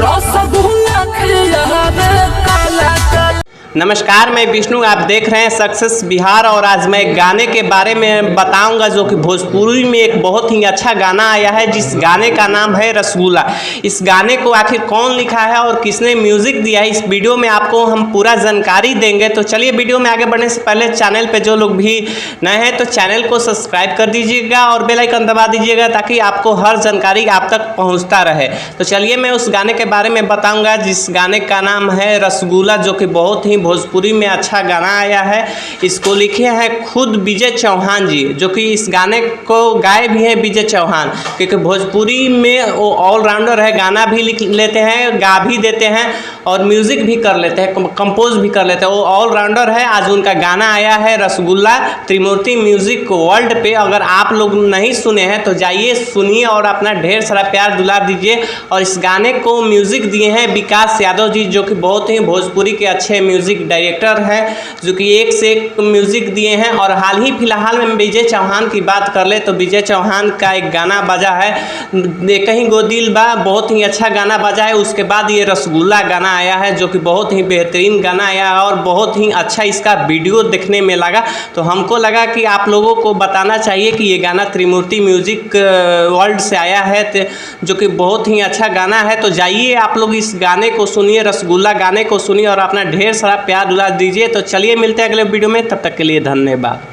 रसगुल्ला खिलावे काला काला। नमस्कार, मैं विष्णु, आप देख रहे हैं सक्सेस बिहार। और आज मैं एक गाने के बारे में बताऊंगा जो कि भोजपुरी में एक बहुत ही अच्छा गाना आया है, जिस गाने का नाम है रसगुल्ला। इस गाने को आखिर कौन लिखा है और किसने म्यूजिक दिया है, इस वीडियो में आपको हम पूरा जानकारी देंगे। तो चलिए वीडियो में आगे बढ़ने से पहले चैनल पे जो लोग भी नए हैं तो चैनल को सब्सक्राइब कर दीजिएगा और बेल आइकन दबा दीजिएगा ताकि आपको हर जानकारी आप तक पहुँचता रहे। तो चलिए मैं उस गाने के बारे में बताऊँगा जिस गाने का नाम है रसगुल्ला, जो कि बहुत ही भोजपुरी में अच्छा गाना आया है। इसको लिखे हैं खुद विजय चौहान जी, जो कि इस गाने को गाए भी हैं विजय चौहान, क्योंकि भोजपुरी में वो ऑलराउंडर है, गाना भी लिख लेते हैं, गा भी देते हैं और म्यूज़िक भी कर लेते हैं, कंपोज भी कर लेते हैं। वो ऑलराउंडर है। आज उनका गाना आया है रसगुल्ला त्रिमूर्ति म्यूज़िक वर्ल्ड पे। अगर आप लोग नहीं सुने हैं तो जाइए सुनिए और अपना ढेर सारा प्यार दुलार दीजिए। और इस गाने को म्यूज़िक दिए हैं विकास यादव जी, जो कि बहुत ही भोजपुरी के अच्छे म्यूज़िक डायरेक्टर हैं, जो कि एक से एक म्यूज़िक दिए हैं। और हाल ही फिलहाल में विजय चौहान की बात कर ले तो विजय चौहान का एक गाना बजा है कहीं गो दिल बा, बहुत ही अच्छा गाना बजा है। उसके बाद ये रसगुल्ला गाना आया है, जो कि बहुत ही बेहतरीन गाना आया है और बहुत ही अच्छा इसका वीडियो देखने में लगा। तो हमको लगा कि आप लोगों को बताना चाहिए कि ये गाना त्रिमूर्ति म्यूज़िक वर्ल्ड से आया है, जो कि बहुत ही अच्छा गाना है। तो जाइए आप लोग इस गाने को सुनिए, रसगुल्ला गाने को सुनिए और अपना ढेर सारा प्यार दुलार दीजिए। तो चलिए मिलते हैं अगले वीडियो में, तब तक के लिए धन्यवाद।